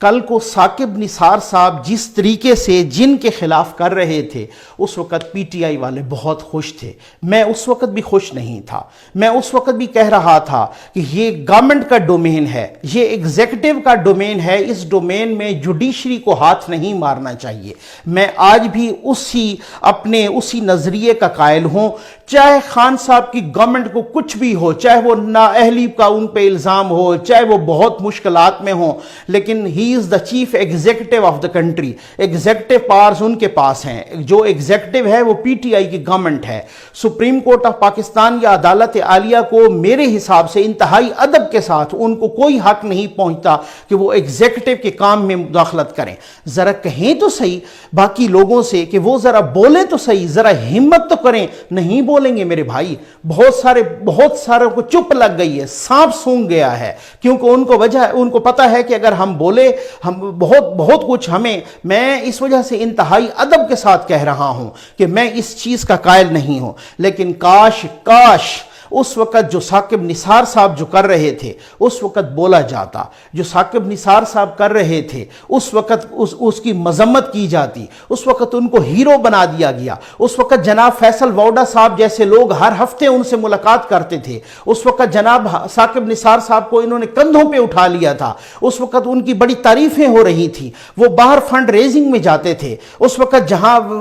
کل کو ثاقب نثار صاحب جس طریقے سے جن کے خلاف کر رہے تھے اس وقت پی ٹی آئی والے بہت خوش تھے، میں اس وقت بھی خوش نہیں تھا، میں اس وقت بھی کہہ رہا تھا کہ یہ گورنمنٹ کا ڈومین ہے، یہ ایگزیکٹو کا ڈومین ہے، اس ڈومین میں جوڈیشری کو ہاتھ نہیں مارنا چاہیے۔ میں آج بھی اسی نظریے کا قائل ہوں، چاہے خان صاحب کی گورنمنٹ کو کچھ بھی ہو، چاہے وہ نااہلی کا ان پہ الزام ہو، چاہے وہ بہت مشکلات میں ہوں، لیکن he is the chief executive of the country, executive powers ان کے پاس ہیں، جو ایگزیکٹو ہے وہ پی ٹی آئی کی گورنمنٹ ہے۔ سپریم کورٹ آف پاکستان یا عدالت عالیہ کو میرے حساب سے انتہائی ادب کے ساتھ ان کو کوئی حق نہیں پہنچتا کہ وہ ایگزیکٹو کے کام میں مداخلت کریں۔ ذرا کہیں تو صحیح باقی لوگوں سے کہ وہ ذرا بولیں تو صحیح، ذرا ہمت تو کریں، نہیں بولیں گے میرے بھائی۔ بہت سارے کو چپ لگ گئی ہے، سانپ سونگ گیا ہے، کیونکہ ان کو پتا ہے کہ اگر ہم بولے ہم بہت کچھ میں اس وجہ سے انتہائی ادب کے ساتھ کہہ رہا ہوں کہ میں اس چیز کا قائل نہیں ہوں، لیکن کاش اس وقت جو ثاقب نثار صاحب جو کر رہے تھے اس وقت بولا جاتا، جو ثاقب نثار صاحب کر رہے تھے اس وقت اس کی مذمت کی جاتی، اس وقت ان کو ہیرو بنا دیا گیا، اس وقت جناب فیصل ووڈا صاحب جیسے لوگ ہر ہفتے ان سے ملاقات کرتے تھے، اس وقت جناب ثاقب نثار صاحب کو انہوں نے کندھوں پہ اٹھا لیا تھا، اس وقت ان کی بڑی تعریفیں ہو رہی تھی، وہ باہر فنڈ ریزنگ میں جاتے تھے، اس وقت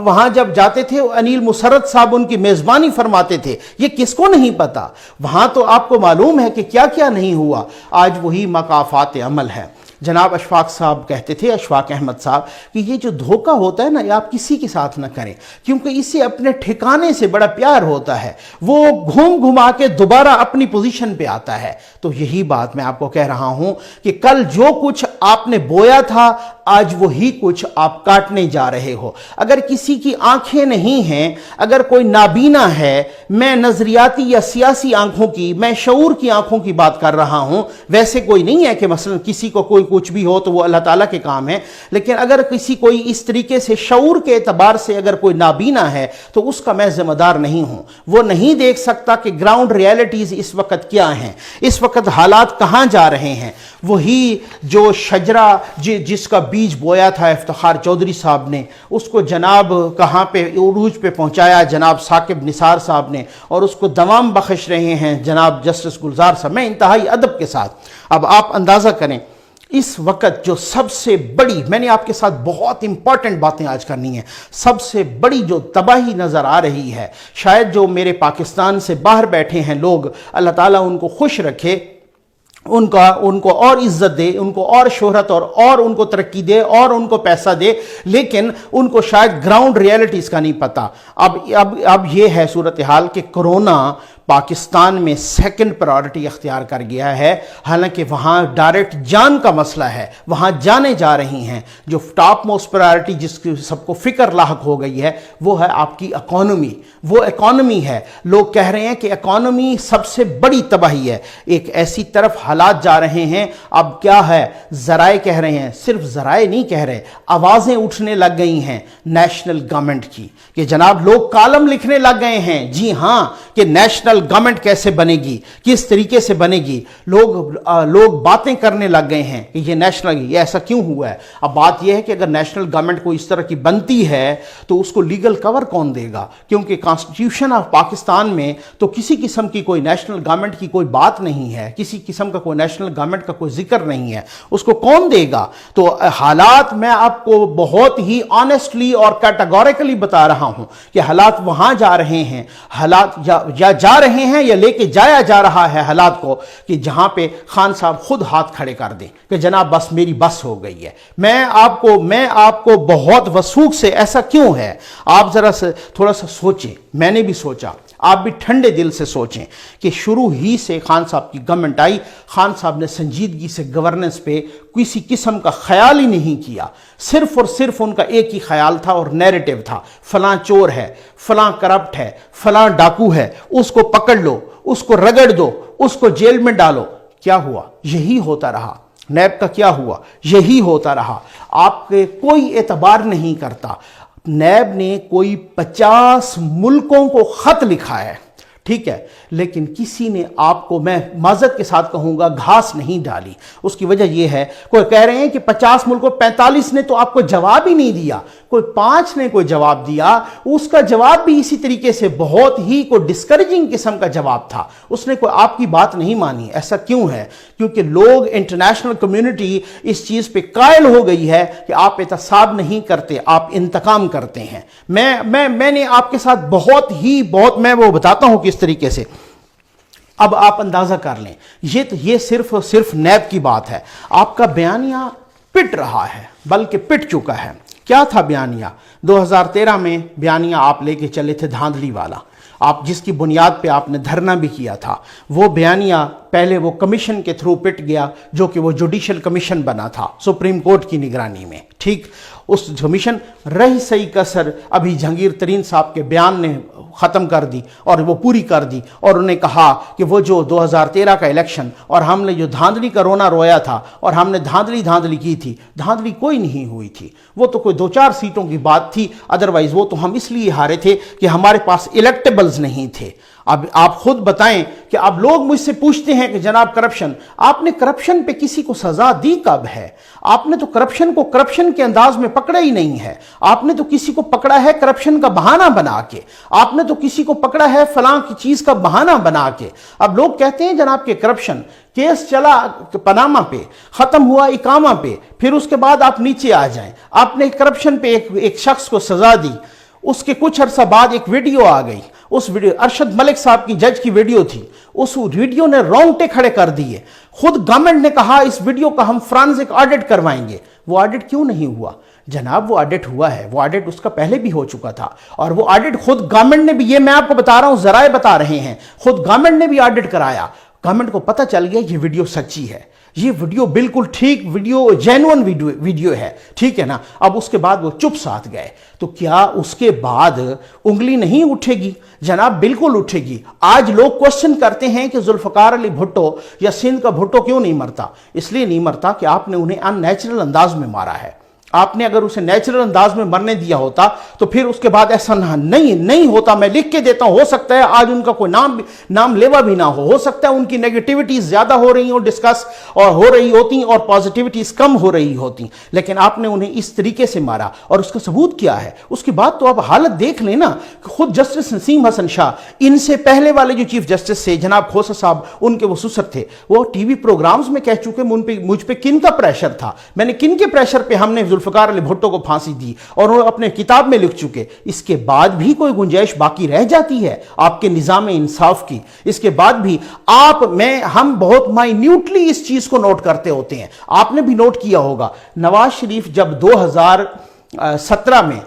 وہاں جب جاتے تھے انیل مسرت صاحب ان کی میزبانی فرماتے تھے۔ یہ کس کو نہیں پتا؟ وہاں تو آپ کو معلوم ہے کہ کیا کیا نہیں ہوا۔ آج وہی مقافات عمل ہے۔ جناب اشفاق صاحب کہتے تھے، اشفاق احمد صاحب، کہ یہ جو دھوکہ ہوتا ہے نا یہ آپ کسی کے ساتھ نہ کریں، کیونکہ اسے اپنے ٹھکانے سے بڑا پیار ہوتا ہے، وہ گھما کے دوبارہ اپنی پوزیشن پہ آتا ہے۔ تو یہی بات میں آپ کو کہہ رہا ہوں کہ کل جو کچھ آپ نے بویا تھا آج وہی کچھ آپ کاٹنے جا رہے ہو۔ اگر کسی کی آنکھیں نہیں ہیں، اگر کوئی نابینا ہے، میں نظریاتی یا سیاسی آنکھوں کی، میں شعور کی آنکھوں کی بات کر رہا ہوں، ویسے کوئی نہیں ہے کہ مثلا کسی کو کوئی کچھ بھی ہو تو وہ اللہ تعالیٰ کے کام ہے، لیکن اگر کسی کوئی اس طریقے سے شعور کے اعتبار سے اگر کوئی نابینا ہے تو اس کا میں ذمہ دار نہیں ہوں۔ وہ نہیں دیکھ سکتا کہ گراؤنڈ ریالٹیز اس وقت کیا ہیں، اس وقت حالات کہاں جا رہے ہیں۔ وہی جو شجرہ جس کا بیج بویا تھا افتخار چودھری صاحب نے، اس کو جناب کہاں پہ عروج پہ پہنچایا جناب ثاقب نثار صاحب نے، اور اس کو دوام بخش رہے ہیں جناب جسٹس گلزار صاحب۔ میں انتہائی ادب کے ساتھ، اب آپ اندازہ کریں اس وقت جو سب سے بڑی، میں نے آپ کے ساتھ بہت امپورٹنٹ باتیں آج کرنی ہیں، سب سے بڑی جو تباہی نظر آ رہی ہے، شاید جو میرے پاکستان سے باہر بیٹھے ہیں لوگ، اللہ تعالیٰ ان کو خوش رکھے، ان کو اور عزت دے، ان کو اور شہرت اور ان کو ترقی دے اور ان کو پیسہ دے، لیکن ان کو شاید گراؤنڈ ریالٹیز کا نہیں پتا۔ اب یہ ہے صورتحال کہ کرونا پاکستان میں سیکنڈ پرائورٹی اختیار کر گیا ہے، حالانکہ وہاں ڈائریکٹ جان کا مسئلہ ہے، وہاں جانے جا رہی ہیں۔ جو ٹاپ موسٹ پرائورٹی جس کی سب کو فکر لاحق ہو گئی ہے وہ ہے آپ کی اکانومی، وہ اکانومی ہے۔ لوگ کہہ رہے ہیں کہ اکانومی سب سے بڑی تباہی ہے، ایک ایسی طرف حالات جا رہے ہیں۔ اب کیا ہے، ذرائع کہہ رہے ہیں، صرف ذرائع نہیں کہہ رہے، آوازیں اٹھنے لگ گئی ہیں نیشنل گورنمنٹ کی، کہ جناب لوگ کالم لکھنے لگ گئے ہیں، جی ہاں، کہ نیشنل گورنمنٹ کیسے بنے گی، کس طریقے سے بنے گی۔ لوگ باتیں کرنے لگ گئے ہیں کہ یہ نیشنل، یہ ایسا کیوں ہوا ہے۔ اب بات یہ ہے کہ اگر نیشنل گورنمنٹ کو اس طرح کی بنتی ہے تو اس کو لیگل کور کون دے گا، کیونکہ کانسٹیٹیوشن آف پاکستان میں تو کسی قسم کی کوئی نیشنل گورنمنٹ کی کوئی بات نہیں ہے، کسی قسم کا کوئی نیشنل گورنمنٹ کا کوئی ذکر نہیں ہے، اس کو کون دے گا۔ تو حالات میں آپ کو بہت ہی آنیسٹلی اور کیٹاگوریکلی بتا رہا ہوں کہ حالات وہاں جا رہے ہیں، حالات یا جا رہے ہیں یا لے کے جایا جا رہا ہے حالات کو، کہ جہاں پہ خان صاحب خود ہاتھ کھڑے کر دیں کہ جناب بس میری بس ہو گئی ہے۔ میں آپ کو بہت وثوق سے، ایسا کیوں ہے آپ ذرا تھوڑا سا سوچیں، میں نے بھی سوچا، آپ بھی ٹھنڈے دل سے سوچیں کہ شروع ہی سے خان صاحب کی گورنمنٹ آئی، خان صاحب نے سنجیدگی سے گورننس پہ کسی قسم کا خیال ہی نہیں کیا، صرف اور صرف ان کا ایک ہی خیال تھا اور نیریٹو تھا، فلاں چور ہے، فلاں کرپٹ ہے، فلاں ڈاکو ہے، اس کو پکڑ لو، اس کو رگڑ دو، اس کو جیل میں ڈالو۔ کیا ہوا؟ یہی ہوتا رہا۔ نیب کا کیا ہوا؟ یہی ہوتا رہا۔ آپ کے کوئی اعتبار نہیں کرتا۔ نیب نے کوئی 50 ملکوں کو خط لکھا ہے، ٹھیک ہے، لیکن کسی نے آپ کو، میں معذرت کے ساتھ کہوں گا، گھاس نہیں ڈالی۔ اس کی وجہ یہ ہے، کوئی کہہ رہے ہیں کہ 50 ملکوں 45 نے تو آپ کو جواب ہی نہیں دیا، کوئی 5 نے کوئی جواب دیا، اس کا جواب بھی اسی طریقے سے بہت ہی کوئی ڈسکریجنگ قسم کا جواب تھا، اس نے کوئی آپ کی بات نہیں مانی۔ ایسا کیوں ہے؟ کیونکہ لوگ، انٹرنیشنل کمیونٹی اس چیز پہ قائل ہو گئی ہے کہ آپ احتساب نہیں کرتے، آپ انتقام کرتے ہیں۔ میں نے آپ کے ساتھ بہت میں وہ بتاتا ہوں کس طریقے سے، اب آپ اندازہ کر لیں، یہ صرف نیب کی بات ہے۔ آپ کا بیانیہ پٹ رہا ہے، بلکہ پٹ چکا ہے۔ کیا تھا بیانیہ؟ 2013 میں بیانیہ آپ لے کے چلے تھے دھاندلی والا، آپ جس کی بنیاد پہ آپ نے دھرنا بھی کیا تھا۔ وہ بیانیہ پہلے وہ کمیشن کے تھرو پٹ گیا، جو کہ وہ جوڈیشل کمیشن بنا تھا سپریم کورٹ کی نگرانی میں، ٹھیک؟ اس کمیشن رہی صحیح کسر ابھی جہانگیر ترین صاحب کے بیان نے ختم کر دی، اور وہ پوری کر دی، اور انہوں نے کہا کہ وہ جو 2013 کا الیکشن اور ہم نے جو دھاندلی کا رونا رویا تھا اور ہم نے دھاندلی کی تھی، دھاندلی کوئی نہیں ہوئی تھی، وہ تو کوئی 2-4 سیٹوں کی بات تھی، ادروائز وہ تو ہم اس لیے ہارے تھے کہ ہمارے پاس الیکٹیبلز نہیں تھے۔ اب آپ خود بتائیں کہ اب لوگ مجھ سے پوچھتے ہیں کہ جناب کرپشن، آپ نے کرپشن پہ کسی کو سزا دی کب ہے؟ آپ نے تو کرپشن کو کرپشن کے انداز میں پکڑا ہی نہیں ہے۔ آپ نے تو کسی کو پکڑا ہے کرپشن کا بہانہ بنا کے، آپ نے تو کسی کو پکڑا ہے فلاں کی چیز کا بہانہ بنا کے۔ اب لوگ کہتے ہیں جناب کہ کرپشن کیس چلا پاناما پہ، ختم ہوا اقامہ پہ، پھر اس کے بعد آپ نیچے آ جائیں، آپ نے کرپشن پہ ایک شخص کو سزا دی، اس کے کچھ عرصہ بعد ایک ویڈیو آ گئی، اس ویڈیو ارشد ملک صاحب کی جج کی ویڈیو تھی، اس ویڈیو نے رونگٹے کھڑے کر دیے۔ خود گورنمنٹ نے کہا اس ویڈیو کا ہم فرانزک آڈٹ کروائیں گے۔ وہ آڈٹ کیوں نہیں ہوا؟ جناب وہ آڈٹ ہوا ہے، وہ آڈٹ اس کا پہلے بھی ہو چکا تھا، اور وہ آڈٹ خود گورنمنٹ نے بھی، یہ میں آپ کو بتا رہا ہوں، ذرائع بتا رہے ہیں، خود گورنمنٹ نے بھی آڈٹ کرایا۔ گورنمنٹ کو پتہ چل گیا یہ ویڈیو سچی ہے، یہ ویڈیو بالکل ٹھیک ویڈیو، جینوئن ویڈیو ہے، ٹھیک ہے نا؟ اب اس کے بعد وہ چپ ساتھ گئے، تو کیا اس کے بعد انگلی نہیں اٹھے گی؟ جناب بالکل اٹھے گی۔ آج لوگ کوشچن کرتے ہیں کہ ذوالفقار علی بھٹو یا سندھ کا بھٹو کیوں نہیں مرتا؟ اس لیے نہیں مرتا کہ آپ نے انہیں ان نیچرل انداز میں مارا ہے۔ آپ نے اگر اسے نیچرل انداز میں مرنے دیا ہوتا تو پھر اس کے بعد ایسا نہیں ہوتا۔ میں لکھ کے دیتا ہوں، ہو سکتا ہے آج ان کا کوئی نام لیوا بھی نہ ہو سکتا ہے ان کی نیگیٹیوٹیز زیادہ ہو رہی ہوں ڈسکس اور ہو رہی ہوتی اور پازیٹیوٹیز کم ہو رہی ہوتی، لیکن آپ نے انہیں اس طریقے سے مارا، اور اس کا ثبوت کیا ہے؟ اس کے بعد تو آپ حالت دیکھ لیں نا، خود جسٹس نسیم حسن شاہ، ان سے پہلے والے جو چیف جسٹس سے جناب کھوسہ صاحب، ان کے وہ سسر تھے، وہ ٹی وی پروگرامز میں کہہ چکے مجھ پہ کن کا پریشر تھا، میں نے کن کے پریشر پہ ہم نے ذوالفقار علی بھٹو کو پھانسی دی، اور وہ اپنے کتاب میں لکھ چکے۔ اس کے بعد بھی کوئی گنجائش باقی رہ جاتی ہے آپ کے نظام انصاف کی؟ اس کے بعد بھی ہم بہت مائنیوٹلی اس چیز کو نوٹ کرتے ہوتے ہیں۔ آپ نے بھی نوٹ کیا ہوگا، نواز شریف جب 2017 میں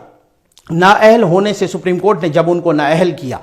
نااہل ہونے سے سپریم کورٹ نے جب ان کو نااہل کیا،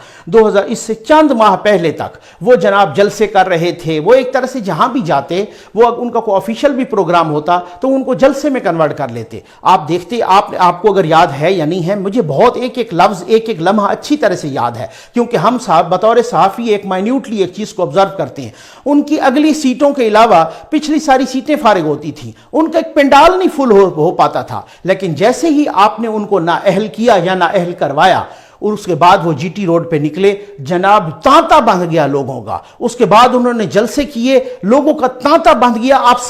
اس سے چند ماہ پہلے تک وہ جناب جلسے کر رہے تھے، وہ ایک طرح سے جہاں بھی جاتے، وہ ان کا کوئی آفیشل بھی پروگرام ہوتا تو ان کو جلسے میں کنورٹ کر لیتے۔ آپ دیکھتے، آپ کو اگر یاد ہے یا نہیں ہے، مجھے بہت ایک لفظ، ایک لمحہ اچھی طرح سے یاد ہے، کیونکہ ہم صاحب بطور صحافی ایک مائنیوٹلی ایک چیز کو آبزرو کرتے ہیں۔ ان کی اگلی سیٹوں کے علاوہ پچھلی ساری سیٹیں فارغ ہوتی تھیں، ان کا ایک پنڈال نہیں فل ہو پاتا تھا، لیکن جیسے ہی آپ نے ان کو نااہل کیا یا نااہل کروایا، اور اس کے بعد وہ جی ٹی روڈ پہ نکلے، جناب تانتا بندھ گیا لوگوں کا۔ اس کے بعد انہوں نے جلسے کیے، لوگوں کا تانتا بندھ گیا، آپ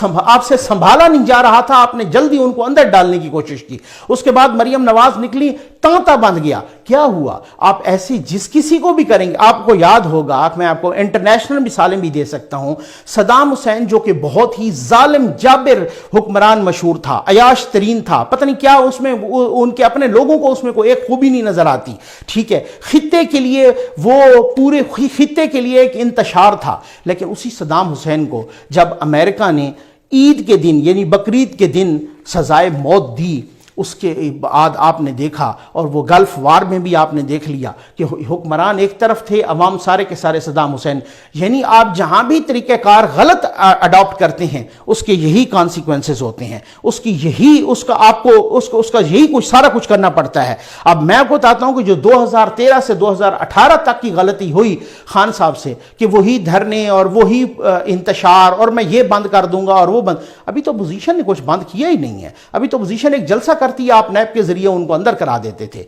سے سنبھالا نہیں جا رہا تھا، آپ نے جلدی ان کو اندر ڈالنے کی کوشش کی۔ اس کے بعد مریم نواز نکلی، تانتا بندھ گیا۔ کیا ہوا؟ آپ ایسے جس کسی کو بھی کریں گے، آپ کو یاد ہوگا، میں آپ کو انٹرنیشنل مثالیں بھی دے سکتا ہوں، صدام حسین جو کہ بہت ہی ظالم جابر حکمران مشہور تھا، عیاش ترین تھا، پتہ نہیں کیا اس میں ان کے اپنے لوگوں کو اس میں کوئی ایک خوبی نہیں نظر آتی، ٹھیک ہے؟ خطے کے لیے وہ پورے خطے کے لیے ایک انتشار تھا، لیکن اسی صدام حسین کو جب امریکہ نے عید کے دن یعنی بقرعید کے دن سزائے موت دی، اس کے بعد آپ نے دیکھا، اور وہ گلف وار میں بھی آپ نے دیکھ لیا کہ حکمران ایک طرف تھے، عوام سارے کے سارے صدام حسین۔ یعنی آپ جہاں بھی طریقہ کار غلط اڈاپٹ کرتے ہیں، اس کے یہی کانسیکوینسز ہوتے ہیں، اس کا یہی کچھ سارا کچھ کرنا پڑتا ہے۔ اب میں آپ کو بتاتا ہوں کہ جو 2013 سے 2018 تک کی غلطی ہوئی خان صاحب سے، کہ وہی دھرنے اور وہی انتشار، اور میں یہ بند کر دوں گا اور وہ بند، ابھی تو اپوزیشن نے کچھ بند کیا ہی نہیں ہے، ابھی تو اپوزیشن ایک جلسہ کرتی آپ نیب کے ذریعے ان کو اندر کرا دیتے تھے.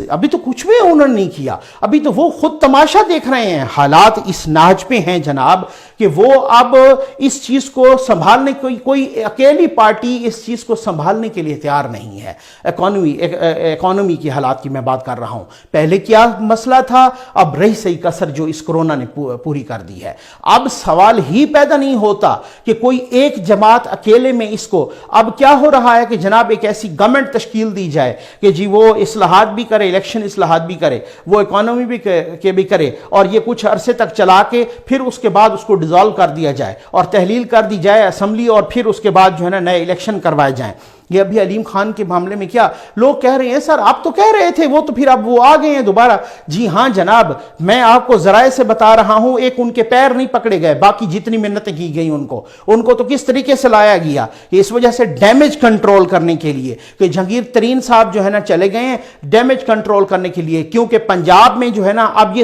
ابھی تو کچھ بھی انہوں نے نہیں کیا, ابھی تو وہ خود تماشا دیکھ رہے ہیں. حالات اس نہج پہ ہیں جناب کہ وہ اب اس چیز کو سنبھالنے کوئی اکیلی پارٹی اس چیز کو سنبھالنے کے لیے تیار نہیں ہے. اکانومی کی حالات کی میں بات کر رہا ہوں. پہلے کیا مسئلہ تھا, اب رہی صحیح کسر جو اس کرونا نے پوری کر دی ہے. اب سوال ہی پیدا نہیں ہوتا کہ کوئی ایک جماعت اکیلے میں اس کو, اب کیا ہو رہا ہے کہ جناب ایک ایسی گورنمنٹ تشکیل دی جائے کہ جی وہ اصلاحات بھی کرے, الیکشن اصلاحات بھی کرے, وہ اکانومی بھی کرے, اور یہ کچھ عرصے تک چلا کے پھر اس کے بعد اس کو ڈیزالو کر دیا جائے اور تحلیل کر دی جائے اسمبلی, اور پھر اس کے بعد جو ہے نا نئے الیکشن کروائے جائیں. یہ ابھی علیم خان کے معاملے میں کیا لوگ کہہ رہے ہیں, سر آپ تو کہہ رہے تھے وہ تو پھر اب وہ آ گئے ہیں دوبارہ. جی ہاں جناب, میں آپ کو ذرائع سے بتا رہا ہوں, ایک ان کے پیر نہیں پکڑے گئے, باقی جتنی محنتیں کی گئی ان کو تو کس طریقے سے لایا گیا, اس وجہ سے ڈیمیج کنٹرول کرنے کے لیے کہ جہانگیر ترین صاحب جو ہے نا چلے گئے ہیں ڈیمیج کنٹرول کرنے کے لیے, کیونکہ پنجاب میں جو ہے نا اب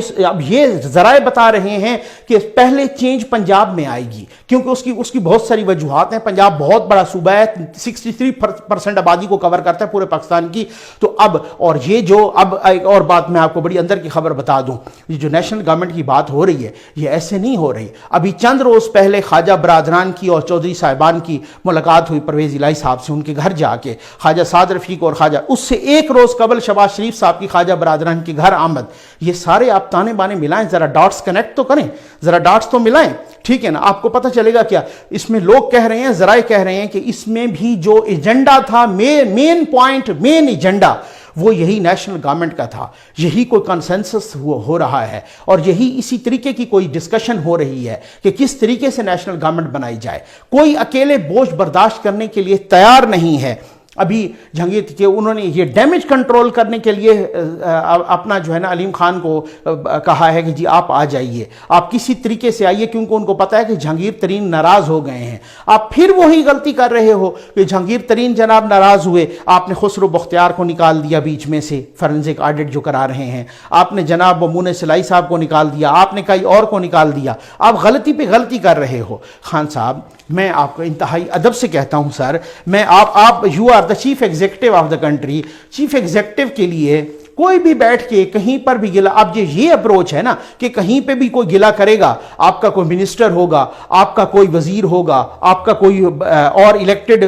یہ ذرائع بتا رہے ہیں کہ پہلے چینج پنجاب میں آئے گی, کیونکہ اس کی بہت ساری وجوہات ہیں. پنجاب بہت بڑا صوبہ ہے, 63% آبادی کو کور کرتا ہے پورے پاکستان کی. تو اب اور یہ جو اب ایک اور بات میں آپ کو بڑی اندر کی خبر بتا دوں, یہ جو نیشنل گورنمنٹ کی بات ہو رہی ہے یہ ایسے نہیں ہو رہی. ابھی چند روز پہلے خواجہ برادران کی اور چودھری صاحبان کی ملاقات ہوئی پرویز الہی صاحب سے, ان کے گھر جا کے خواجہ سعد رفیق اور خواجہ, اس سے ایک روز قبل شہباز شریف صاحب کی خواجہ برادران کے گھر آمد. یہ سارے آپ تانے بانے ملائیں, ذرا ڈاٹس کنیکٹ تو کریں, ذرا ڈاٹس تو ملائیں, ٹھیک ہے نا. آپ کو پتہ چلے گا کیا اس میں لوگ کہہ رہے ہیں, ذرائع کہہ رہے ہیں کہ اس میں بھی جو ایجنڈا تھا, مین پوائنٹ, مین ایجنڈا وہ یہی نیشنل گورنمنٹ کا تھا, یہی کوئی کنسنسس ہو رہا ہے, اور یہی اسی طریقے کی کوئی ڈسکشن ہو رہی ہے کہ کس طریقے سے نیشنل گورنمنٹ بنائی جائے. کوئی اکیلے بوجھ برداشت کرنے کے لیے تیار نہیں ہے. ابھی جہانگیر کہ انہوں نے یہ ڈیمیج کنٹرول کرنے کے لیے اپنا جو ہے نا علیم خان کو کہا ہے کہ جی آپ آ جائیے, آپ کسی طریقے سے آئیے, کیونکہ ان کو پتہ ہے کہ جہانگیر ترین ناراض ہو گئے ہیں. آپ پھر وہی غلطی کر رہے ہو کہ جہانگیر ترین جناب ناراض ہوئے, آپ نے خسرو بختیار کو نکال دیا بیچ میں سے, فورنزک آڈٹ جو کرا رہے ہیں, آپ نے جناب ممون سلائی صاحب کو نکال دیا, آپ نے کئی اور کو نکال دیا. آپ غلطی پہ غلطی کر رہے ہو. خان صاحب میں آپ کو انتہائی ادب سے کہتا ہوں سر, میں آپ you are the chief executive of the country. Chief executive کے لیے کوئی بھی بیٹھ کے کہیں پر بھی گلا, اب یہ اپروچ ہے نا کہ کہیں پہ بھی کوئی گلا کرے گا, آپ کا کوئی منسٹر ہوگا, آپ کا کوئی وزیر ہوگا, آپ کا کوئی اور الیکٹڈ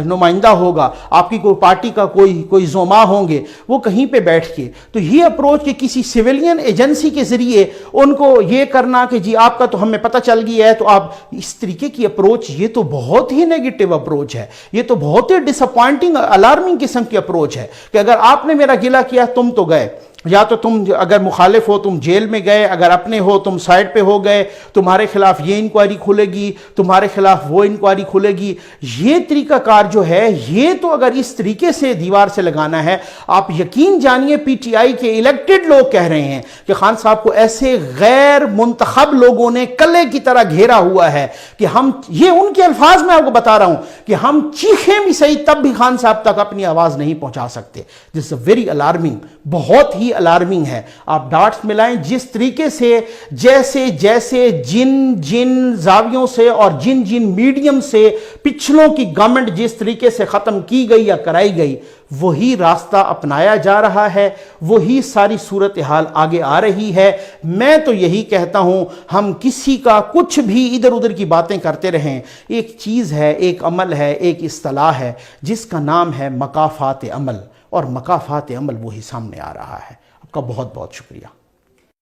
نمائندہ ہوگا, آپ کی کوئی پارٹی کا کوئی زعما ہوں گے, وہ کہیں پہ بیٹھ کے, تو یہ اپروچ کہ کسی سویلین ایجنسی کے ذریعے ان کو یہ کرنا کہ جی آپ کا تو ہمیں پتہ چل گیا ہے, تو آپ اس طریقے کی اپروچ, یہ تو بہت ہی نیگیٹو اپروچ ہے, یہ تو بہت ہی ڈس اپوائنٹنگ الارمنگ قسم کی اپروچ ہے کہ اگر آپ نے میرا گلا کیا تم تو گئے, یا تو تم اگر مخالف ہو تم جیل میں گئے, اگر اپنے ہو تم سائڈ پہ ہو گئے, تمہارے خلاف یہ انکوائری کھلے گی, تمہارے خلاف وہ انکوائری کھلے گی. یہ طریقہ کار جو ہے, یہ تو اگر اس طریقے سے دیوار سے لگانا ہے, آپ یقین جانیے پی ٹی آئی کے الیکٹڈ لوگ کہہ رہے ہیں کہ خان صاحب کو ایسے غیر منتخب لوگوں نے کلے کی طرح گھیرا ہوا ہے کہ ہم, یہ ان کے الفاظ میں آپ کو بتا رہا ہوں کہ ہم چیخیں بھی صحیح تب بھی خان صاحب تک اپنی آواز نہیں پہنچا سکتے. دس از ویری الارمنگ, بہت ہی الارمنگ ہے. آپ ڈاٹس ملائیں, جس طریقے سے جیسے جن زاویوں سے اور جن میڈیم سے پچھلوں کی گورنمنٹ جس طریقے سے ختم کی گئی یا کرائی گئی, وہی راستہ اپنایا جا رہا ہے, وہی ساری صورتحال آگے آ رہی ہے. میں تو یہی کہتا ہوں, ہم کسی کا کچھ بھی ادھر ادھر کی باتیں کرتے رہیں. ایک چیز ہے, ایک عمل ہے, ایک اصطلاح ہے جس کا نام ہے مکافات عمل, اور مکافات عمل وہی سامنے آ رہا ہے. آپ کا بہت بہت شکریہ.